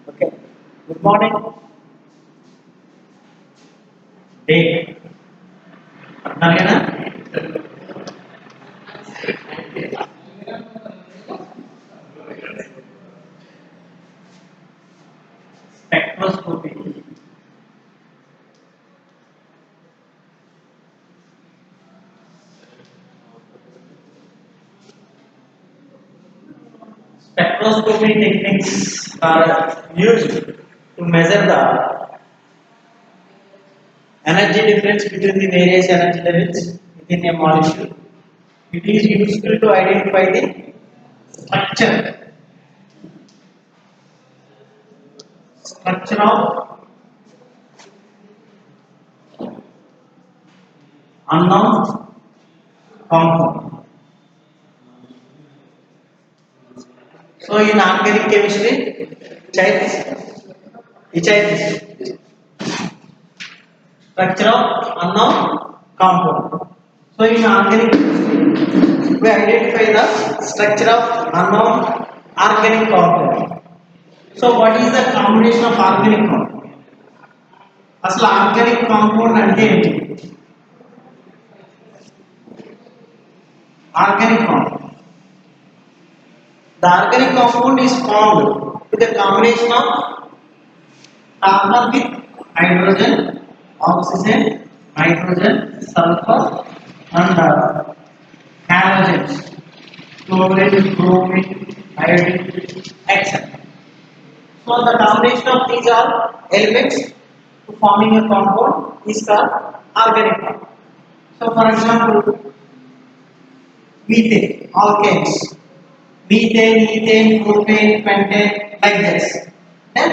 Okay. Good morning. Day. Nagana? Spectroscopy. Spectroscopy techniques are used to measure the energy difference between the various energy levels within a molecule. It is useful to identify the structure, structure of unknown compound. So in organic chemistry, which is structure of unknown compound. So in organic chemistry, we identify the structure of unknown organic compound. So what is the combination of organic compound? అసలు organic compound అంటే ఏంటి? Organic compound. The organic compound is formed with a combination of carbon with hydrogen, oxygen, nitrogen, sulfur, and halogens, chlorine, bromine, iodine, etc. So the combination of these are elements to forming a compound is called organic compound. So for example, methane, alkanes, methane, ethane, propane, pentane, like this. Then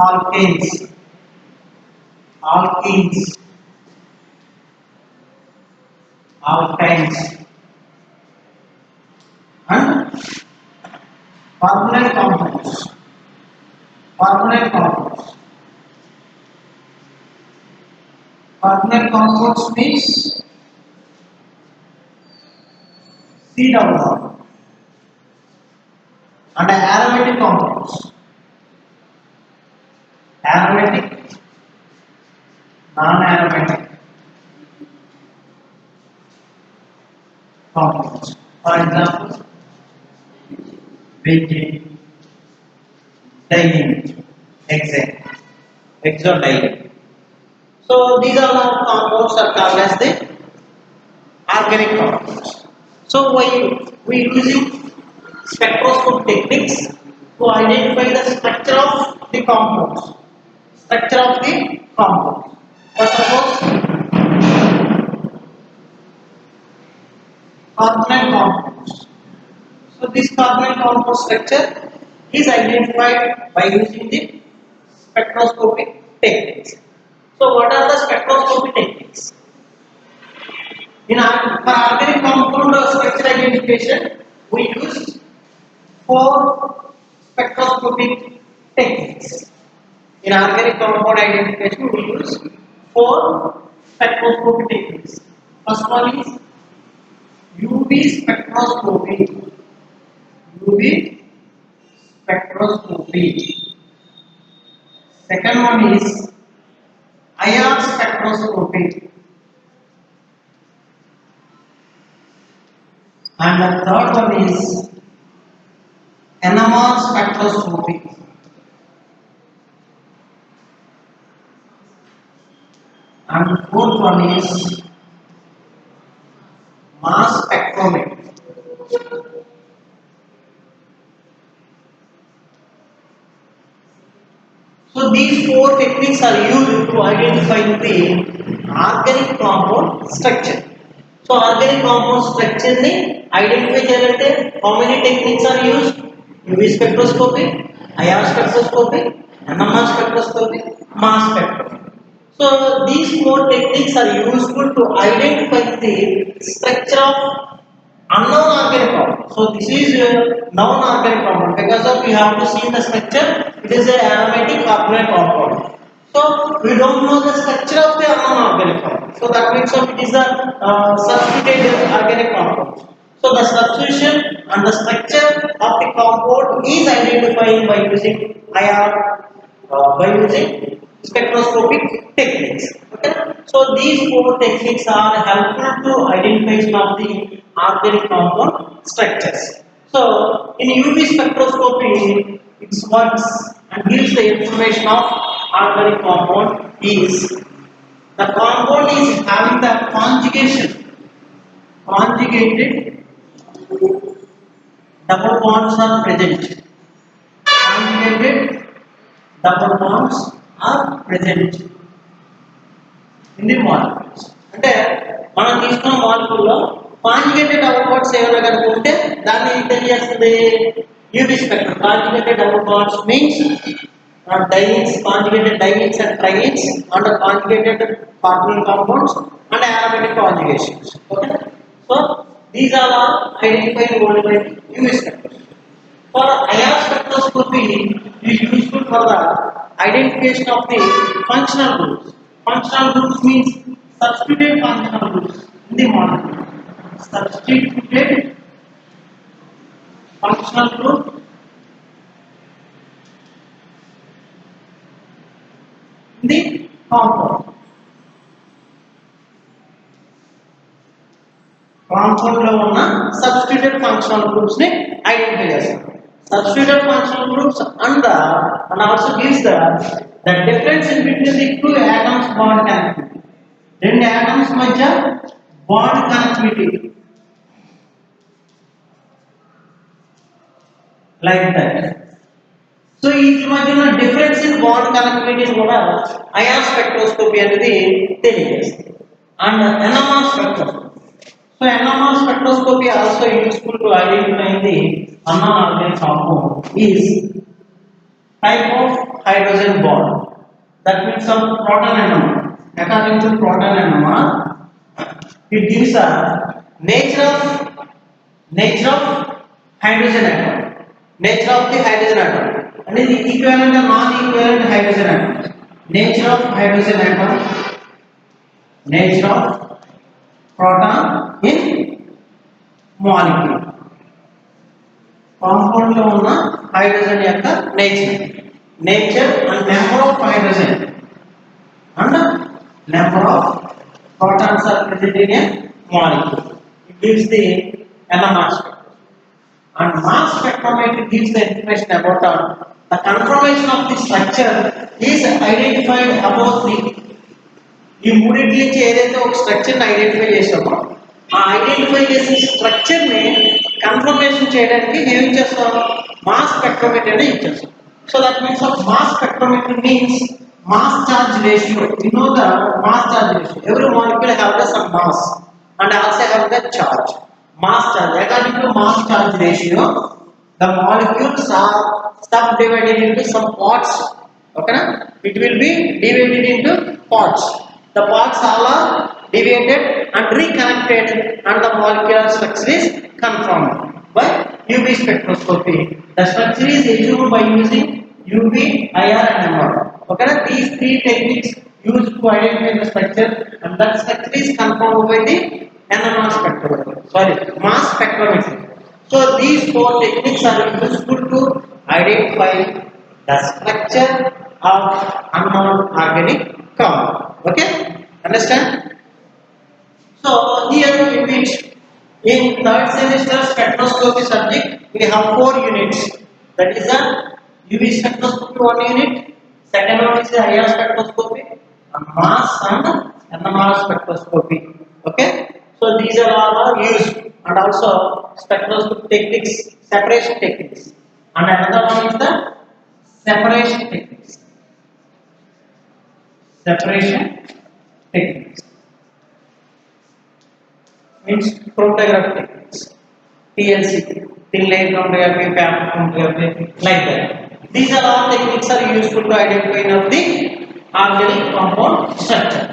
alkanes, alkenes, alkynes, and permanent compounds. Permanent compounds. Permanent compounds means C double bond. And aromatic compounds. Aromatic, non-aromatic compounds. For example, benzene, diene, hexane, hexodiene. So these are all compounds are called as the organic compounds. So we using spectroscope techniques to identify the structure of the compounds. Structure of the compounds. First of all, carbonyl compounds. So this carbonyl compound structure is identified by using the spectroscopic techniques. So what are the spectroscopic techniques? For organic compound structure identification, we use four spectroscopic techniques. In organic compound identification, we use four spectroscopic techniques. First one is UV spectroscopy. UV spectroscopy. Second one is IR spectroscopy. And the third one is NMR spectroscopy. And the fourth one is mass spectrometry. So these four techniques are used to identify the organic compound structure. So organic compound structure ni identify చేయాలంటే how many techniques are used? UV spectroscopy, IR spectroscopy, NMR spectroscopy, mass spectroscopy. So these four techniques are useful to identify the structure of unknown organic compound. So this is known organic compound because of we have to see the structure. It is a aromatic organic compound. So we don't know the structure of the unknown organic compound. So that means it is a substituted organic compound. So the substitution and the structure of the compound is identified by using IR, by using spectroscopic techniques. Okay. So these four techniques are helpful to identification of the organic compound structures. So in UV spectroscopy, it works and gives the information of organic compound is the compound is having the conjugated double bonds are present. Conjugated double bonds are present in the molecules. అంటే మనం తీసుకున్న మాలిక్యూల్లో conjugated double bonds ఏమైనా కనుక ఉంటే దాన్ని ఏం తెలియజేస్తుంది UV spectrum. Conjugated double bonds means dienes, conjugated dienes and trienes under conjugated carbonyl compounds and aromatic conjugations. Okay, so these are all identified only by UV spectrum. For IR spectroscopy is useful for the identification of the functional groups. Functional groups means substituted functional groups in the molecule. Substituted functional group in the compound. Compound లో ఉన్న substituted functional groups ని identify చేస్తాం. Substituted functional groups and also gives the difference in between the two atoms bond connectivity. రెండు atoms మధ్య bond connectivity like that. So each మధ్యన difference in bond connectivity కూడా IR spectroscopy అనేది తెలియజేస్తుంది. And NMR spectroscopy. So NMR spectroscopy also useful to identify the anorganic compound is type of hydrogen bond. That means some proton NMR. According to proton NMR, it gives a nature of hydrogen atom. Nature of the hydrogen atom. And the equivalent and non-equivalent hydrogen atom. Nature of hydrogen atom. Nature of proton in molecule. Compound లో ఉన్న hydrogen యొక్క nature and number of hydrogen and number of protons are present in a molecule. It gives the NMR spectrum. And mass spectrometry gives the information about the conformation of the structure is identified about the ఈ మూడింటి నుంచి ఏదైతే ఒక స్ట్రక్చర్ని identify చేసామో ఆ identify చేసిన స్ట్రక్చర్ని confirmation చేయడానికి ఏమి ఇచ్చేస్తాం మాస్ స్పెక్ట్రోమెట్రీ అనేది ఇచ్చేస్తాం. So that means of mass spectrometry means mass charge ratio. You know the mass charge ratio. Every molecule have some mass and also have the charge. Mass charge. According to mass charge ratio, the molecules are subdivided into some parts. Okay, it will be divided into parts. The parts all are divided and reconnected, and the molecular structure is confirmed by UV spectroscopy. The structure is assumed by using UV, IR and MR. Okay, these three techniques used to identify the structure, and that structure is confirmed by the NMR spectrometry. Sorry, mass spectrometry. So these four techniques are useful to identify the structure of unknown organic compound. Okay, understand? So here in which in third semester spectroscopy subject we have 4 units. That is the UV spectroscopy 1 unit, second one is the IR spectroscopy, mass and NMR spectroscopy. Okay, so these are all used, and also spectroscopy techniques, separation techniques, and another one is the separation techniques. Separation techniques means chromatography techniques, TLC, thin layer chromatography, pattern chromatography, like that. These are all techniques are useful to identify of the organic compound structure.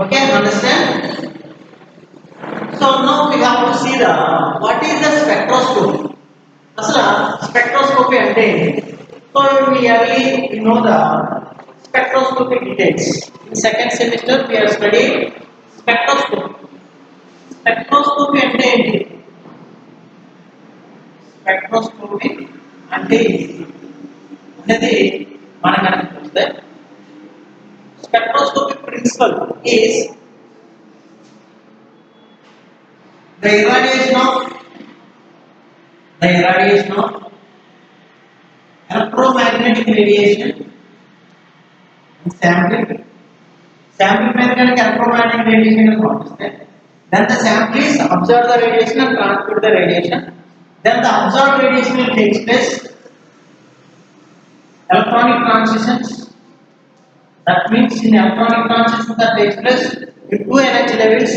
Okay, understand? So now we have to see the what is the spectroscopy. Asla spectroscopy ante so we early know the spectroscopy details. In second semester we are studying spectroscopy. Spectroscopy ante enti spectroscopy అంటే అనేది మనకు అనిపిస్తుంది. Spectroscopic principle is the irradiation of electromagnetic radiation and sampling. Sampling में क्या electromagnetic radiation is constant. Then the sample is observe the radiation and transmit the radiation. Then the observed radiation will take place. Electronic transitions. That means in electronic transition that takes place in two energy levels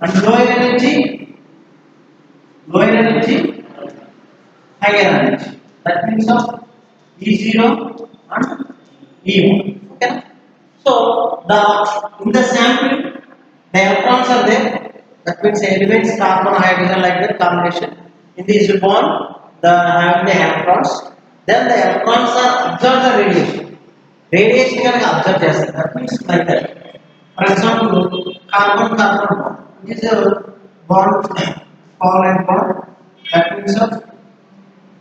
and lower energy, higher energy. That means of E0 and E1. Okay. So in the sample the electrons are there. That means elements carbon, hydrogen like that combination. In this bond the having the electrons. Then the electrons are absorb the radiation. Radiation can observe just that means like that. For example, carbon bond. This is a bond, covalent bond. That means of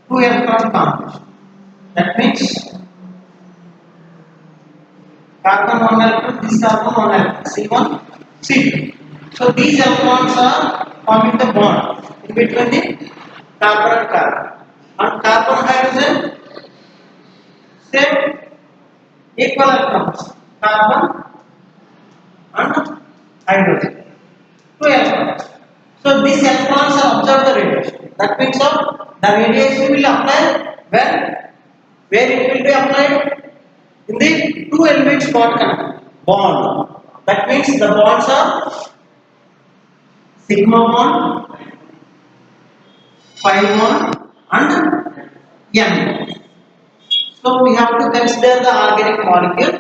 two electron combination. That means carbon one electron, this carbon one electron, C1, C2. So these electrons are forming the bond in between the carbon and carbon. And carbon hydrogen same equal electrons, carbon and hydrogen, two electrons. So these electrons are observe the radiation. That means of the radiation will apply where it will be applied in the two elements bond. That means the bonds are sigma bond, pi bond, and n. So we have to consider the organic molecule.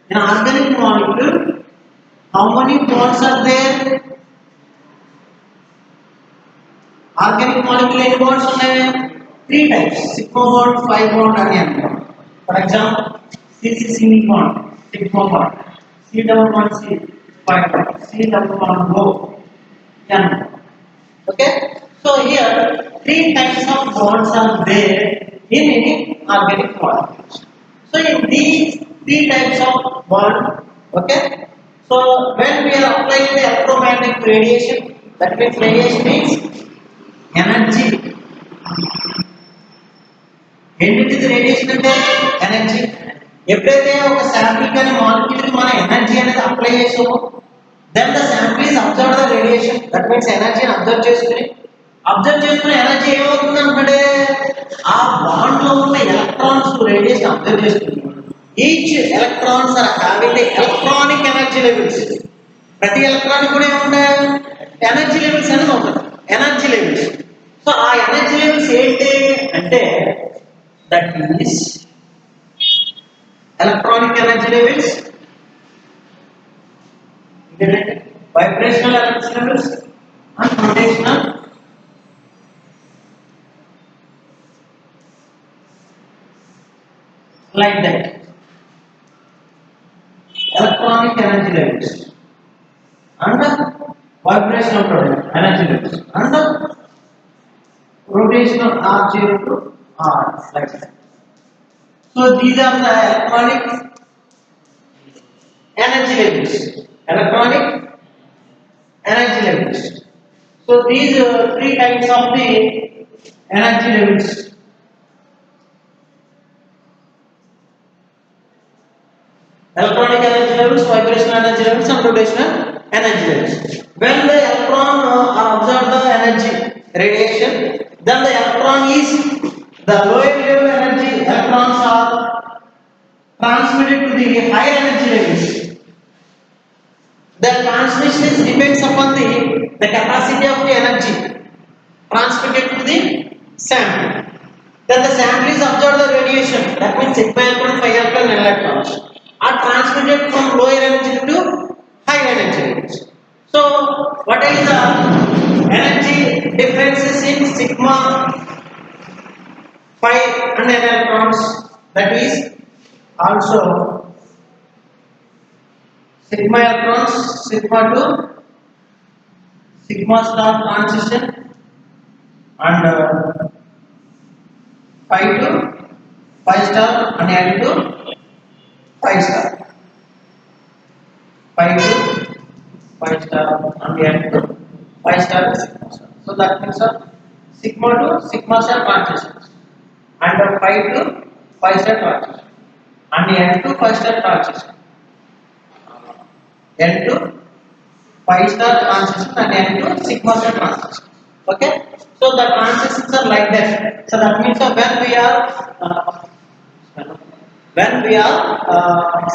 In organic molecule, how many bonds are there? Organic molecule any bonds are three types: sigma bond, pi bond, and n bond. For example, CC bond, sigma bond, C double bond, C pi bond, C double bond, O, n bond. Okay. So here three types of bonds are there in any organic molecules. So in these three types of bond, okay. So when we are applying the electromagnetic radiation, that means radiation means energy. ఏంటి radiation అంటే energy. ఎప్పుడైతే ఒక sample కానీ molecule కి మనం energy అనేది apply చేసామో then the sample is observe the radiation. That means ఎనర్జీని అబ్జర్వ్ చేసుకుని ఎనర్జీ ఏమవుతుంది అంటే ఆ బాండ్ లో ఉన్న ఎలక్ట్రాన్స్ రేడియేషన్ అబ్జర్వ్ చేసుకుని each electrons are having the electronic energy levels. ప్రతి ఎలక్ట్రాన్ కూడా ఏముంటాయి ఎనర్జీ లెవెల్స్ అనేది ఉంటుంది. Energy levels. సో ఆ ఎనర్జీ లెవెల్స్ ఏంటి అంటే that is electronic energy levels, vibrational energy levels, and rotational like that. Electronic energy levels and vibrational energy levels and rotational R0 to R like that. So these are the electronic energy levels. Electronic energy levels. So these three types of the energy levels. Electronic energy levels, vibrational energy levels, and rotational energy levels. When the electron absorb the energy radiation, then the electron is the lower level energy electrons are transmitted to the higher energy levels. The transmission depends upon the capacity of the energy transmitted to the sample. Then the sample is absorb the radiation. That means sigma electron, phi electron, and electrons are transmitted from lower energy to higher energy levels. So what is the energy differences in sigma, phi, and electrons? That is also sigma electrons, sigma to sigma star transition and 5 to 5 star and add to 5 star. 5 to 5 star and add to 5 star and sigma star. So that means sigma to sigma star transitions and 5 to 5 star transition and n to 5 star transition. N to 5 star transition and n to sigma star transition. Okay, so the transitions are like that. So that means when we are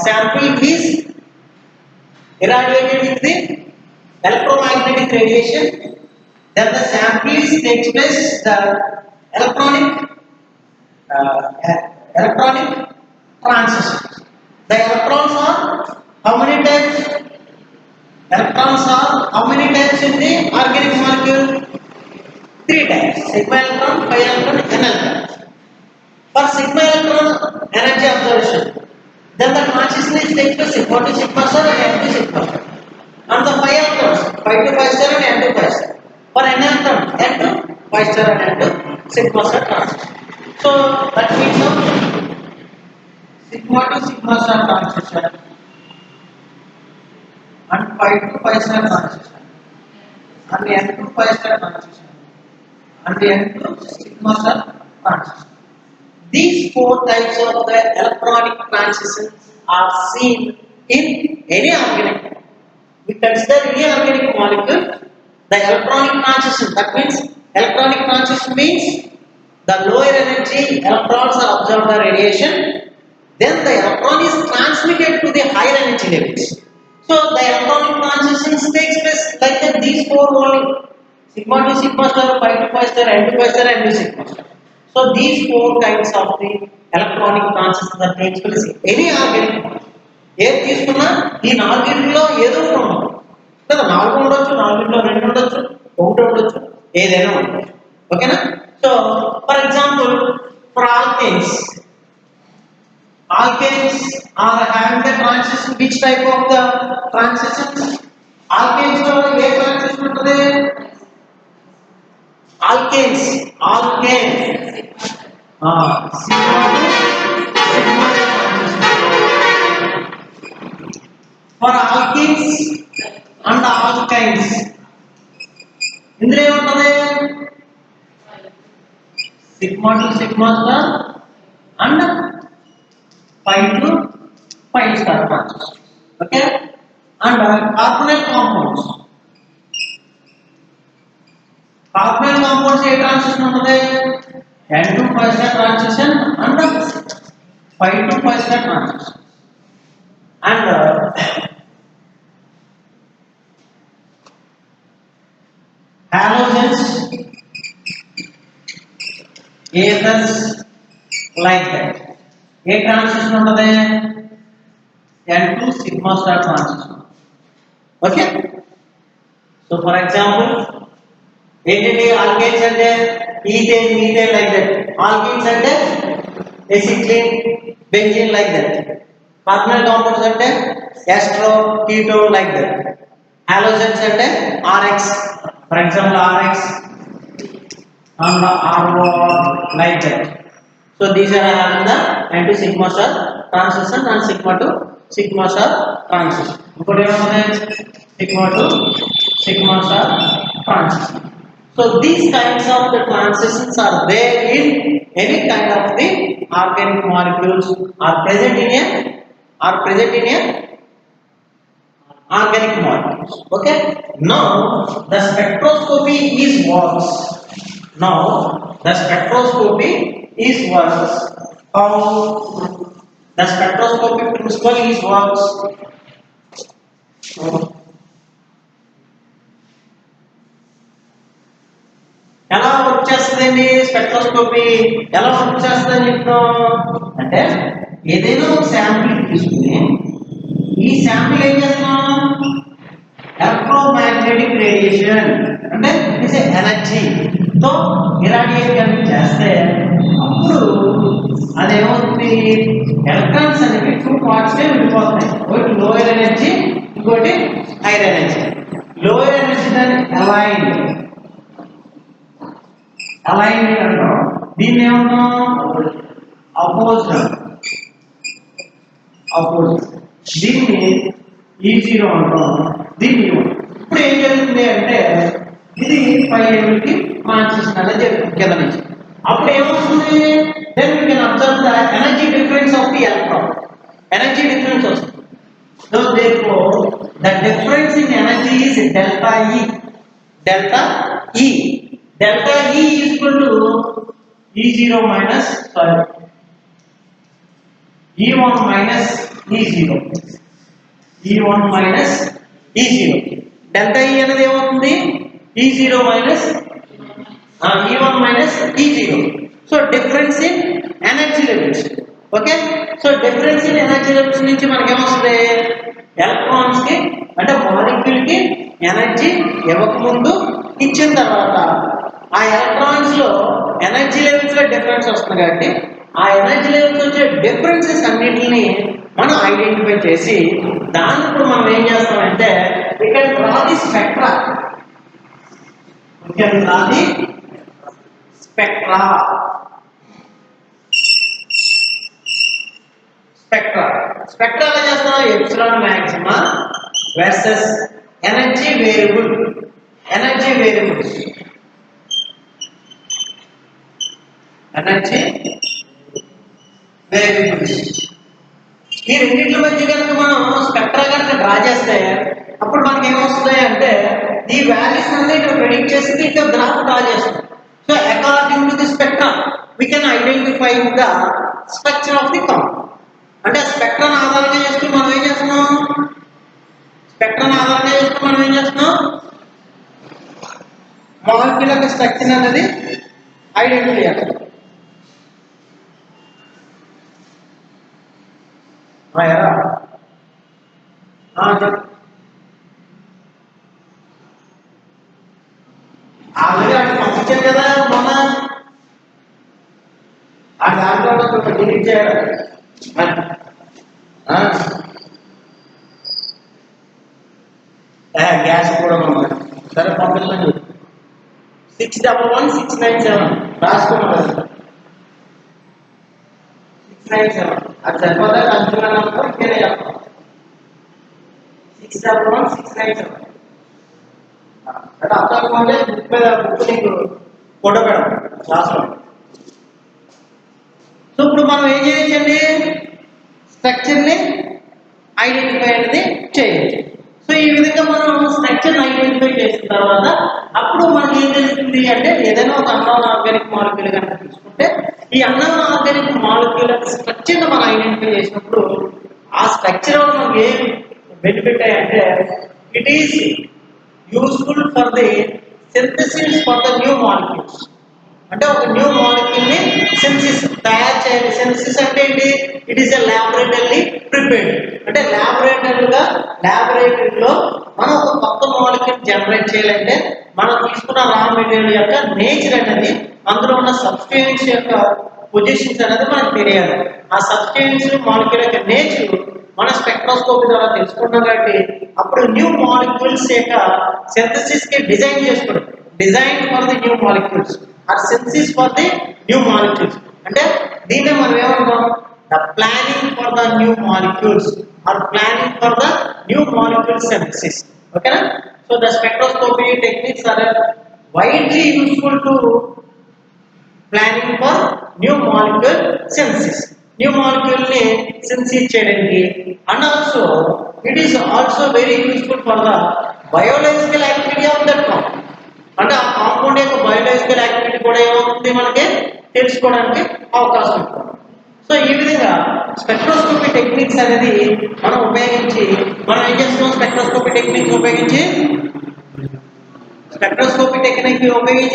sample is irradiated with the electromagnetic radiation, then the sample takes place the electronic electronic transition. The electrons are how many types? Electrons are how many types in the organic molecule? 3 types: sigma electron, pi electron, n electron. For sigma electron energy absorption, then the transition is takes place sigma to sigma star and n to sigma star. And the pi electrons, pi to pi star and n to pi star. For n electron, n to pi star and n to sigma star transition. So that means sigma to sigma star transition and pi to pi star transition and n to pi star transition and n to sigma star transition. These 4 types of the electronic transitions are seen in any organic. We consider any organic molecule the electronic transition. That means electronic transition means the lower energy electrons are absorbed the radiation, then the electron is transmitted to the higher energy levels. So the electronic transitions takes place like that. These 4 only: sigma to sigma star, pi to pi star, n to pi star, n to sigma star. So these 4 kinds of the electronic transitions that takes place in any organic molecule. ఏది తీసుకున్నా ఈ నాలుగింటిలో ఏదో ఒకటి ఉండదు కదా. 4 ఉండొచ్చు, 4లో 2 ఉండొచ్చు, 1 ఉండొచ్చు, ఏదైనా ఉండొచ్చు. ఓకేనా? So for example for alkanes are having the transition. Which type of the transitions? Alkanes లో ఏ transition ఉంటుంది? Alkanes for alkenes and alkynes ఇందులో ఏముంటుంది? sigma to sigma star and pi to pi star transition. Okay, and carbonyl compounds A transition ఉంటుంది? n to pi star transition and pi to pi star transition. And halogens, ethers, like that. A transition ఉంటుంది? n to sigma star transition. Okay, so for example ఏంటంటే alkanes అంటే ethane, methane like that. Alkanes అంటే ఎసిక్లిన్, benzene like that. Carbonyl compounds అంటే ఎస్ట్రో, ketone like that. Halogens అంటే RX, for example RX and RO like that. So these are having the n to sigma star transition and sigma to sigma star transition. ఇంకోటి ఏమవుతుంది? sigma to sigma star transition. So these kinds of the transitions are there in any kind of the organic molecules are present in a organic molecules. Okay, now the spectroscopy is works. How the spectroscopy principle is works. ఎలా work చేస్తుందండి spectroscopy? ఎలా work చేస్తుందని చెప్తాం అంటే, ఏదైనా ఒక sample తీసుకుని ఈ శాంపిల్ ఏం చేస్తున్నాం? ఎలక్ట్రోమాగ్నెటిక్ రేడియేషన్ అంటే ఇట్స్ ఎనర్జీ తో ఇరాడియేట్ కనుక చేస్తే అప్పుడు అదేమవుతుంది? ఎలక్ట్రాన్స్ అనేవి 2 పార్ట్స్ గా విడిపోతాయి. ఒకటి లోయర్ ఎనర్జీ, ఇంకోటి హైయర్ ఎనర్జీ. లోయర్ ఎనర్జీ దాన్ని అలైన్డ్ అంటాం, దీన్ని ఏమన్నా అపోజ్ దీన్ని E0 అంటాం, దీన్ని ఇప్పుడు ఏం జరుగుతుంది అంటే ఇది 5 ml కి మార్చేసినట్టు జరుగుతుంది కింద నుంచి. అప్పుడు ఏమవుతుంది, then we can observe the energy difference of the electron. Energy difference వస్తుంది. So therefore the difference in energy is delta E. Delta E is equal to E0 minus E1 minus E0. E1 minus E0. Delta E అనేది ఏమవుతుంది, E0 minus E1 minus E0. So difference in energy levels. Okay, so difference in energy levels నుంచి మనకి ఏమొస్తుంది, electrons కి అంటే molecule కి energy ఇవ్వకముందు ఇచ్చిన తర్వాత ఆ ఎలక్ట్రాన్స్ లో ఎనర్జీ లెవెల్స్ లో డిఫరెన్స్ వస్తుంది కాబట్టి ఆ ఎనర్జీ లెవెల్స్ వచ్చే డిఫరెన్సెస్ అన్నిటిని మనం ఐడెంటిఫై చేసి దాన్ని ఇప్పుడు మనం ఏం చేస్తామంటే ఇక్కడ డ్రా ది స్పెక్ట్రా. స్పెక్ట్రా ఎలా చేస్తాం, epsilon maxima versus energy variables. ఈ రెండింటి మధ్య కనుక మనం స్పెక్ట్రా కనుక డ్రా చేస్తే అప్పుడు మనకి ఏమొస్తుంది అంటే ఈ వాల్యూస్ అన్ని ఇక్కడ ప్రెడిక్ట్ చేసి ఇక్కడ గ్రాఫ్ డ్రా చేస్తాం. So according to the spectra we can identify the structure of the compound. అంటే స్పెక్ట్రాను ఆధారంగా చేసుకుని మనం ఏం చేస్తున్నాం, మాలిక్యూల్ యొక్క స్ట్రక్చర్ అనేది ఐడెంటిఫై చేస్తాం. ఆల్రెడీ అటు పంపించాను కదా మొన్న, ఆ దాంట్లో డిలీట్ చేయాలి. గ్యాస్ కూడా సరే పంపించండి. 611697 రాసుకోండి. 697 అది సరిపోతా, కన్ఫ్యూజన్ నంబర్ ఇక్కడే చెప్తాం. 611697 అంటే అర్థం బుక్ మీద బుక్ నీకు ఫోటో పెడతాం క్లాస్లో. సో ఇప్పుడు మనం ఏం చేయొచ్చండి, స్ట్రక్చర్ని ఐడెంటిఫై అనేది చేయొచ్చు. సో ఈ విధంగా మనం స్ట్రక్చర్ని ఐడెంటిఫై చేసిన తర్వాత అప్పుడు మనకి ఏం తెలుస్తుంది అంటే ఏదైనా ఒక అన్నోన్ ఆర్గానిక్ మాలిక్యూల్ కనుక తీసుకుంటే ఈ అన్నోన్ ఆర్గానిక్ మాలిక్యూల్ యొక్క స్ట్రక్చర్ని మనం ఐడెంటిఫై చేసినప్పుడు ఆ స్ట్రక్చర్ వల్ల మనకి ఏం బెనిఫిట్ అంటే it is useful for the synthesis for the new molecules. అంటే ఒక న్యూ మాలిక్యూల్ ని సింథసిస్ తయారు చేయాలి. సింథసిస్ అంటే ఏంటి, it is a laboratory prepared. అంటే ల్యాబొరేటరీలో మనం ఒక కొత్త మాలిక్యూల్ జనరేట్ చేయాలంటే మనం తీసుకున్న రా మెటీరియల్ యొక్క నేచర్ అనేది, అందులో ఉన్న సబ్స్టెన్స్ యొక్క పొజిషన్స్ అనేది మనకు తెలియాలి. ఆ సబ్స్టెన్స్ మాలిక్యూల్ యొక్క నేచర్ మన స్పెక్ట్రోస్కోపీ ద్వారా తెలుసుకున్నాం కాబట్టి అప్పుడు న్యూ మాలిక్యూల్స్ యొక్క సింథసిస్ కి డిజైన్ చేసుకోవడం, design for the new molecules or synthesis for the new molecules. అంటే దీన్ని మనం ఏమంటాం, the planning for the new molecules or planning for the new molecule synthesis. ఓకేనా. So the spectroscopy techniques are widely useful to planning for new molecule synthesis. New molecule ని synthesis చేయడానికి and also it is also very useful for the biological activity of that compound. అంటే ఆ compound యొక్క biological activity కూడా ఏమవుతుంది మనకి తెలుసుకోవడానికి అవకాశం ఉంటుంది. సో ఈ విధంగా స్పెక్ట్రోస్కోపీ టెక్నిక్స్ అనేది మనం ఉపయోగించి మనం ఏం చేస్తున్నాం, స్పెక్ట్రోస్కోపీ టెక్నిక్ ఉపయోగించి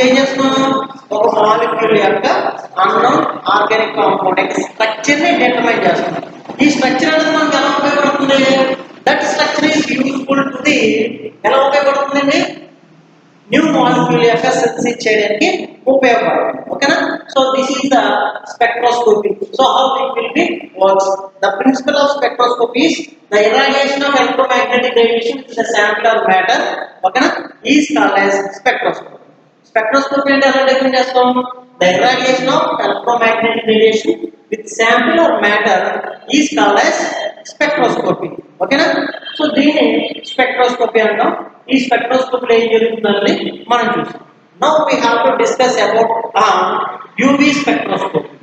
ఏం చేస్తున్నాం, ఒక మాలిక్యూల్ యొక్క అన్నోన్ ఆర్గానిక్ కాంపౌండ్ యొక్క స్ట్రక్చర్ ని డిటర్మైన్ చేస్తున్నాం. ఈ స్ట్రక్చర్ అనేది మనకు ఎలా ఉపయోగపడుతుంది, that structure is useful to the ఎలా ఉపయోగపడుతుందండి, న్యూ మాలిక్యూల్ యొక్క సింథసిస్ చేయడానికి ఉపయోగపడుతుంది. ఓకేనా. So this is the spectroscopy. So how it will be works. The principle of spectroscopy is the irradiation of electromagnetic radiation to the sample or matter, ఓకేనా, is called as spectroscopy. Spectroscopy అంటే ఎలా define చేస్తాం, the irradiation of electromagnetic radiation with sample or matter is called as spectroscopy. Okay na? So దీన్ని spectroscopy అంటాం. ఈ spectroscopy లో ఏం జరుగుతుందని మనం చూస్తాం. Now we have to discuss about UV spectroscopy.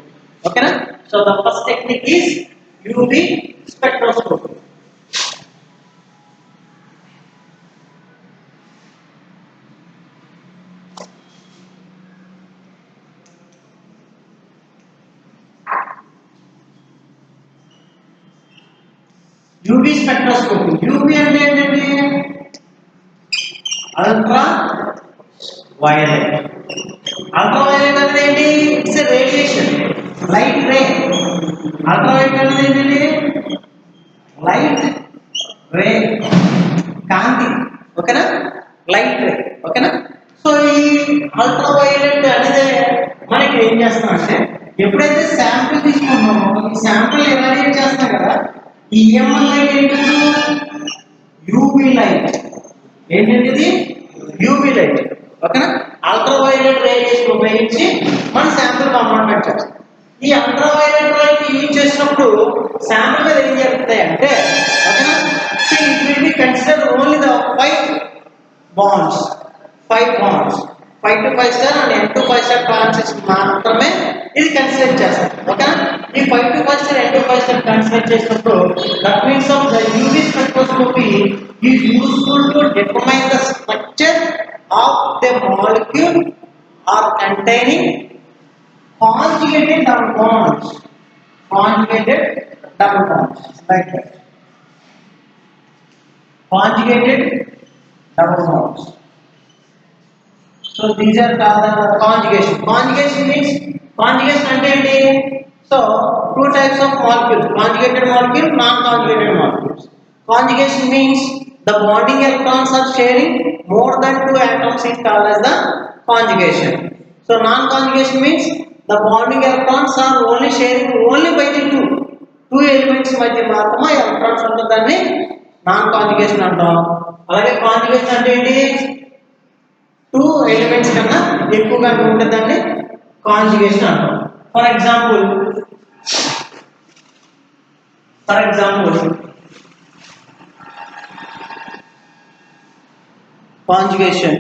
Okay na? So the first technique is UV spectroscopy. UV spectroscopy. UV అంటే ఏంటంటే అల్ట్రా వైలెట్. అల్ట్రా వైలెట్ అంటే ఏంటి? It's a radiation, light ray. Ultra violet అంటే ఏంటంటే light ray, కాంతి. ఓకేనా? Light ray. ఓకేనా? So ఈ ultra violet అనేది మనకి ఏం చేస్తాం అంటే ఎప్పుడైతే శాంపిల్ తీసుకున్నామో ఈ శాంపిల్ ఎవాల్యుయేట్ చేస్తాం కదా, ఈ EML లైట్ ఏంటంటే యూవీ లైట్. ఏంటంటే యూవీ లైట్. ఓకేనా? అల్ట్రా వైలెట్ రేడియేషన్ ఉపయోగించి మన శాంపిల్ కంపార్ట్మెంట్ చేస్తాం. ఈ అల్ట్రా వైలెట్ లైట్ యూజ్ చేసినప్పుడు శాంపిల్ మీద ఏం జరుగుతాయి అంటే, ఓకేనా, so it will be consider only the 5 bonds, 5 bonds, 5 to 5 star and N to 5 star transition మాత్రమే ఇది కన్సిడర్ చేస్తాం. ఓకేనా? ఈ 5 to 5 star N to 5 star consider చేసినప్పుడు that means of the UV spectroscopy is useful to determine the structure of the molecule or containing conjugated double bonds, conjugated double bonds, like that, conjugated double bonds. So these are called the conjugation. Conjugation means, conjugation అంటే ఏంటి? So two types of molecules, conjugated molecule, non-conjugated molecules. Conjugation means the bonding electrons are sharing more than 2 atoms is called as the conjugation. So non-conjugation means the bonding electrons are only sharing only by the two elements మధ్య మాత్రమే electrons ఉంటుందని non-conjugation అంటాం. అలాగే conjugation అంటే ఏంటి? 2 elements కన్నా ఎక్కువగా ఉంటుందని కాంజుగేషన్ అంటాం. For example conjugation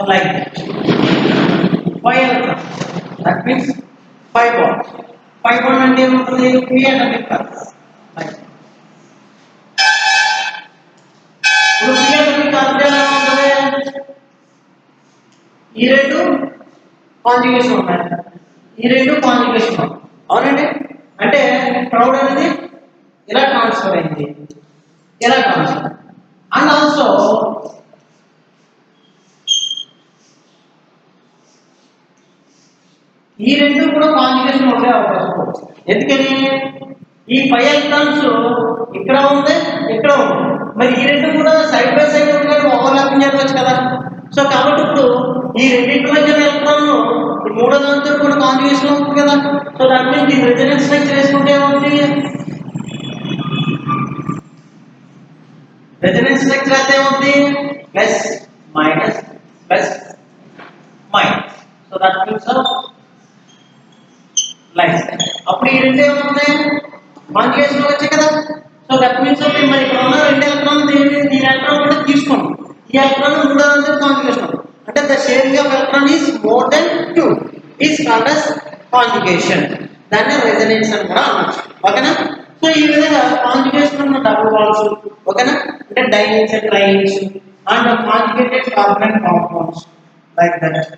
like that. 5 electrons, that means 5 bonds. 5 bond అంటే ఏమవుతుంది? P and electrons. ఈ రెండు కాంజుగేషన్ ఉన్నాయి, ఈ రెండు కాంజుగేషన్. అవునండి? అంటే క్రౌడ్ అనేది ఇలా ట్రాన్స్ఫర్ అయింది, ఇలా ట్రాన్స్ఫర్. అండ్ ఆల్సో ఈ రెండు కూడా కాంజుగేషన్ ఉండే అవకాశం ఉంది. ఎందుకని? ఈ 5 ఎలక్ట్రాన్స్ ఇక్కడ ఉంది, ఇక్కడ ఉంది. మరి ఈ రెండు కూడా సైడ్ బై సైడ్ ఉంటే ఓవర్లాపింగ్ జరగవచ్చు కదా. సో కాబట్టి ఇప్పుడు ఈ రెండింటి మధ్య ఎలక్ట్రాన్ మూడో దాంతో కూడా కాంజుగేషన్ అవుతుంది కదా. సో దట్ మీన్స్ దీని రెజొనెన్స్ స్ట్రక్చర్ వేసుకుంటే ఏమవుతుంది? రెజొనెన్స్ స్ట్రక్చర్ అయితే ఏమవుతుంది? Plus minus plus minus. So that means lines. అప్పుడు ఈ రెండు ఏమవుతాయి? కాంజుగేషన్ వచ్చాయి కదా. సో దట్ మీన్స్ మరి ఇక్కడ ఉన్న 2 ఎలక్ట్రాన్ దీని ఎలక్ట్రాన్ కూడా తీసుకోండి. ఈ ఎలక్ట్రాన్ మూడో దాంతో కాంజుగేషన్ అంటే the sharing of electron is more than 2 is called as conjugation. దాన్ని రెజొనెన్స్ అని కూడా అనొచ్చు. ఓకేనా? సో ఈ విధంగా కాంజుగేషన్ ఉన్న డబుల్ బాండ్స్, ఓకేనా, అంటే dynes and trains and conjugated carbon compounds like that.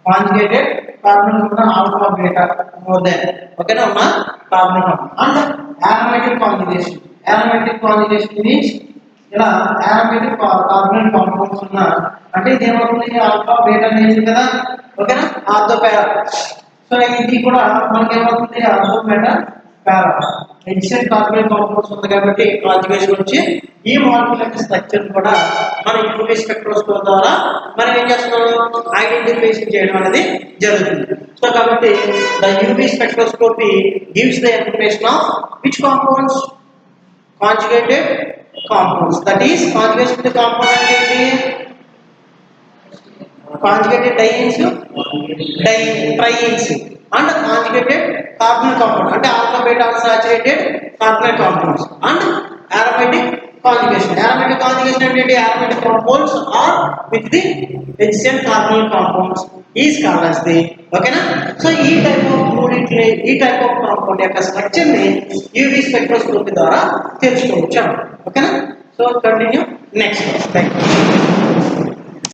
Conjugated carbon ఉన్న ఆల్ఫా బీటా మోర్ దెన్, ఓకేనా, ఉన్న carbon compound. And aromatic conjugation. Aromatic conjugation means ఇలా aromatic కార్బన్ కాంపౌండ్స్ ఉన్న అంటే ఇది ఏమవుతుంది? ఆల్ఫా బీటా నేచర్ కదా. ఓకేనా? ఆర్థో పారా. సో ఇది కూడా మనకి ఏమవుతుంది? ఆర్థో బీటా పారా ఎడిషన్ కార్బన్ కాంపౌండ్స్ ఉంది కాబట్టి కాంజుగేషన్ వచ్చి ఈ మాలిక్యులర్ స్ట్రక్చర్ కూడా మన యూవీ స్పెక్ట్రోస్కోపీ ద్వారా మనం ఏం చేస్తున్నాం? ఐడెంటిఫికేషన్ చేయడం అనేది జరుగుతుంది. సో కాబట్టి the UV spectroscopy gives the information of which compounds? Conjugated compounds. That is conjugation to compound అంటే conjugated dienes, trienes and conjugated carbon compound అంటే alpha beta unsaturated carbon compounds and aromatic conjugation. Aromatic conjugation అంటే aromatic compounds are with the adjacent carbonyl compounds is called as the ఓకేనా. So ఈ type of మూడిట్లే ఈ type of compound యొక్క structure ని UV spectroscopy ద్వారా తెలుసుకోవచ్చు. ఓకేనా. So continue next. Thank you.